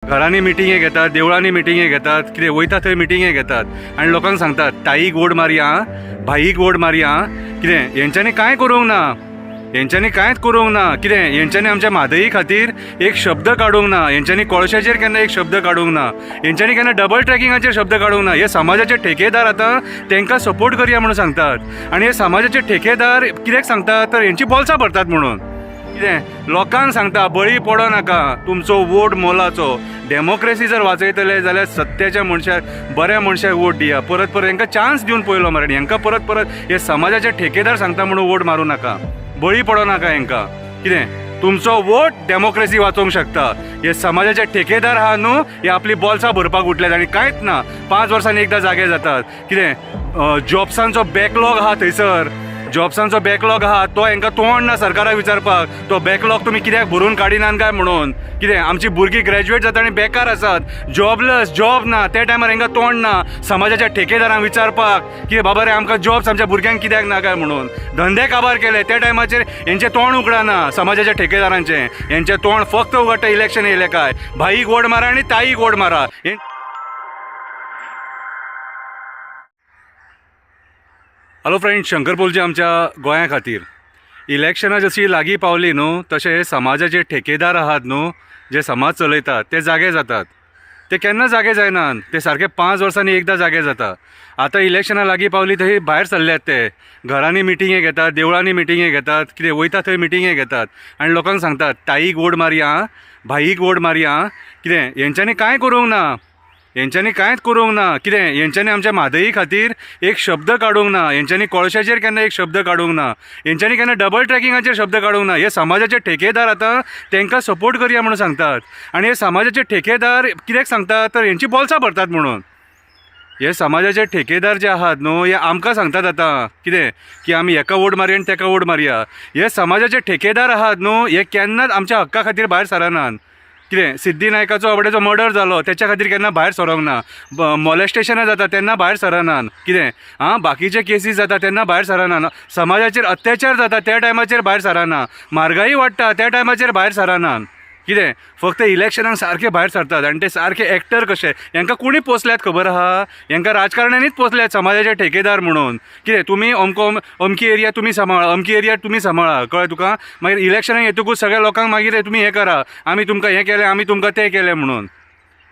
घरांनी मिटिंगे घेतात, देवळांनी मिटिंगे घेतात, कितें वयता थंय मिटिंगे घेतात आनी लोकांक सांगतात ताईक वोट मारया, भाईक वोट मारया. कितें हेंच्यांनी कांय करूंक ना, हेंच्यांनी कांयच करूंक ना. कितें हेंच्यांनी आमच्या म्हादई खातीर एक शब्द काडूंक ना, हेंच्यांनी कोळशाचेर केन्ना एक शब्द काडूंक ना, हेंच्यांनी केन्ना डबल ट्रॅकिंगाचेर शब्द काडूंक ना. हे समाजाचे ठेकेदार आतां तांकां सपोर्ट करया म्हणून सांगतात आनी हे समाजाचे ठेकेदार कित्याक सांगतात तर हेंची बोल्सां भरतात म्हणून. कितें लोकांक सांगता बळी पडो नाका, तुमचो वोट मोलाचो. डेमोक्रेसी जर वाचयतले जाल्यार सत्याच्या मनशाक, बऱ्या मनशाक वोट दिया. परत परत हेंकां चान्स दिवन पळयलो मरे. हेंकां परत परत हे समाजाचे ठेकेदार सांगता म्हणून वोट मारूं नाका, बळी पडो नाका हेंकां. कितें तुमचो वोट डेमोक्रेसी वाचोवंक शकता. हे समाजाचे ठेकेदार आहा न्हू, हे आपली बोल्सां भरपाक उठल्यात आनी कांयच ना. 5 वर्सांनी एकदां जागे जातात. कितें जॉब्सांचो बॅकलॉग आहा थंयसर, जॉब्सांचो बॅकलॉग आहा तो हेंकां तोंड ना सरकाराक विचारपाक. तो बॅकलॉग तुमी कित्याक भरून काडिनात काय म्हणून. कितें आमची भुरगीं ग्रॅज्युएट जाता आनी बेकार आसात, जॉबलस, जॉब ना. त्या टायमार हेंकां तोंड ना समाजाच्या ठेकेदारांक विचारपाक की बाबा रे आमकां जॉब्स आमच्या भुरग्यांक कित्याक ना काय म्हणून. धंदे काबार केले त्या टायमाचेर हेंचें तोंड उगडाना समाजाच्या ठेकेदारांचें. हेंचें तोंड फक्त उगडटा इलेक्शन येयलें काय. भाईक वोट मारा आनी ताईक वोट मारा. हॅलो फ्रेंड्स, शंकर पोलजी आमच्या गोंया खातीर इलेक्शनां जशी लागीं पावली न्हू तशे हे समाजाचे ठेकेदार आहात न्हू, जे समाज चलयतात ते जागे जातात. ते केन्ना जागे जायनात, ते सारके 5 वर्सांनी एकदां जागे जाता. आतां इलेक्शनां लागीं पावली थंय भायर सरल्यात ते. घरांनी मिटिंगे घेतात, देवळांनी मिटिंगे घेतात, कितें वयता थंय मिटिंगे घेतात आनी लोकांक सांगतात ताईक वोट मारया, भाईक वोट मारया. कितें हेंच्यांनी कांय करूंक ना, हेंच्यांनी कांयच करूंक ना. कितें हेंच्यांनी आमच्या म्हादई खातीर एक शब्द काडूंक ना, हेंच्यांनी कोळशाचेर केन्ना एक शब्द काडूंक ना, हेंच्यांनी केन्ना डबल ट्रॅकिंगाचेर शब्द काडूंक ना. हे समाजाचे ठेकेदार आतां तांकां सपोर्ट करया म्हणून सांगतात आनी हे समाजाचे ठेकेदार कित्याक सांगतात तर हेंची बोल्सां भरतात म्हणून. हे समाजाचे ठेकेदार जे आहात न्हू हे आमकां सांगतात आतां कितें की आमी हेका वोट मारया आनी तेका वोट मारया. हे समाजाचे ठेकेदार आहात न्हू हे केन्नाच आमच्या हक्का खातीर भायर सरनात. कितें सिद्धी नायकाचो आवडेचो मर्डर जालो तेच्या खातीर केन्ना भायर सरोंक ना. मॉलेस्टेशनां जाता तेन्ना भायर सरनात. कितें बाकीचे केसीस जाता तेन्ना भायर सरना. समाजाचेर अत्याचार जाता त्या टायमाचेर भायर सरना. म्हारगाई वाडटा त्या टायमाचेर भायर सरनात. कितें फक्त इलेक्शनाक सारके भायर सरतात आनी ते सारके एक्टर कशे. हेंकां कोणी पोसल्यात खबर आहा, हेंकां राजकारण्यांनीच पोसल्यात समाजाचे ठेकेदार म्हणून. कितें तुमी अमकी एरिया तुमी सांबाळा, अमकी एरिया तुमी सांबाळा, कळ्ळें तुका. मागीर इलेक्शनाक येतकूच सगळ्या लोकांक मागीर तुमी हें करा, आमी तुमकां हें केलें, आमी तुमकां तें केलें म्हणून.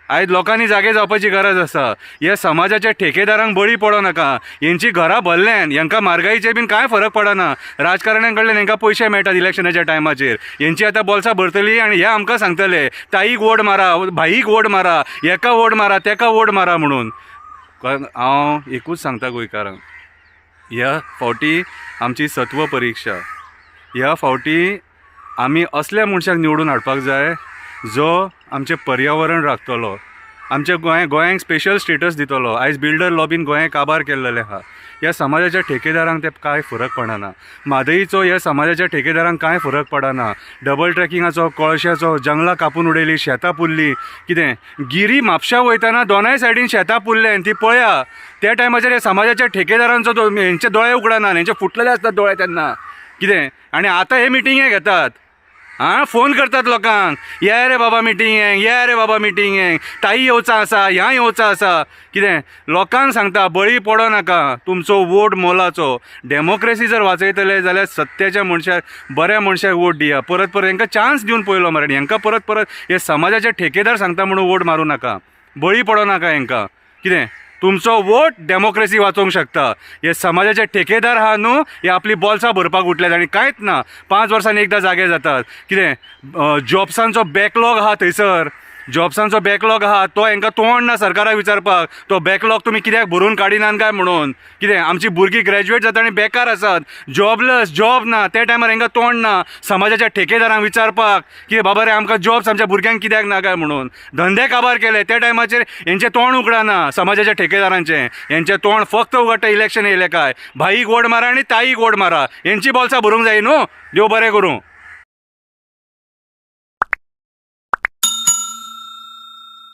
आयज लोकांनी जागे जावपाची गरज आसा. ह्या समाजाच्या ठेकेदारांक बळी पडो नाका. हेंची घरां भरल्यान हेंकां म्हारगायेचेर बीन कांय फरक पडना. राजकारण्यां कडल्यान हेंकां पयशे मेळटात इलेक्शनाच्या टायमाचेर. हेंची आतां बोल्सां भरतली आनी हे आमकां सांगतले ताईक वोट मारा, भाईक वोट मारा, हेका वोट मारा, तेका वोट मारा म्हणून. हांव एकूच सांगता गोंयकारांक, ह्या फावटी आमची सत्व परीक्षा. ह्या फावटी आमी असल्या मनशाक निवडून हाडपाक जाय जो आमचें पर्यावरण राखतलो, आमच्या गोंयांक स्पेशल स्टेटस दितलो. आयज बिल्डर लॉबीन गोंय काबार केल्लेलें आहा. ह्या समाजाच्या ठेकेदारांक ते कांय फरक पडना. म्हादईचो ह्या समाजाच्या ठेकेदारांक कांय फरक पडना. डबल ट्रॅकिंगाचो, कोळशाचो, जंगलां कापून उडयली, शेतां पुल्ली. कितें गिरी म्हापशा वयतना दोनाय सायडीन शेतां पुल्ले ती पळया. त्या टायमाचेर ह्या समाजाच्या ठेकेदारांचो हेंचे दोळे उगडाना, हेंचे फुटलेले आसतात दोळे तेन्ना. कितें आनी आतां हे मिटिंगे घेतात, फोन करतात लोकांक, या रे बाबा मिटिंगेक, या रे बाबा मिटिंगेक, ताई येवचा आसा, ह्या येवचा आसा. कितें लोकांक सांगता बळी पडो नाका, तुमचो वोट मोलाचो. डेमोक्रेसी जर वाचयतले जाल्यार सत्याच्या मनशाक, बऱ्या मनशाक वोट दिया. परत परत हेंकां चान्स दिवन पळयलो मरे. हेंकां परत परत हे समाजाचे ठेकेदार सांगता म्हणून वोट मारूं नाका, बळी पडो नाका हेंकां. कितें तुमचो वोट डेमोक्रेसी वाचोवंक शकता. हे समाजाचे ठेकेदार आहा न्हू हे आपली बोल्सां भरपाक उठल्यात आनी कांयच ना. 5 वर्सांनी एकदां जागे जातात. कितें जॉब्सांचो बॅकलॉग आहा थंयसर, जॉब्सांचो बॅकलॉग आहा तो हेंकां तोंड ना सरकाराक विचारपाक. तो बॅकलॉग तुमी कित्याक भरून काडिनात काय म्हणून. कितें आमची भुरगीं ग्रॅज्युएट जाता आनी बेकार आसात, जॉबलस, जॉब ना. त्या टायमार हेंकां तोंड ना समाजाच्या ठेकेदारांक विचारपाक की बाबा रे आमकां जॉब्स आमच्या भुरग्यांक कित्याक ना काय म्हणून. धंदे काबार केले त्या टायमाचेर हेंचें तोंड उगडाना समाजाच्या ठेकेदारांचें. हेंचें तोंड फक्त उगडटा इलेक्शन येयलें काय. भाईक वोट मारा आनी ताईक वोट मारा. हेंची बोल्सां भरूंक जाय न्हू. देव बरें करूं.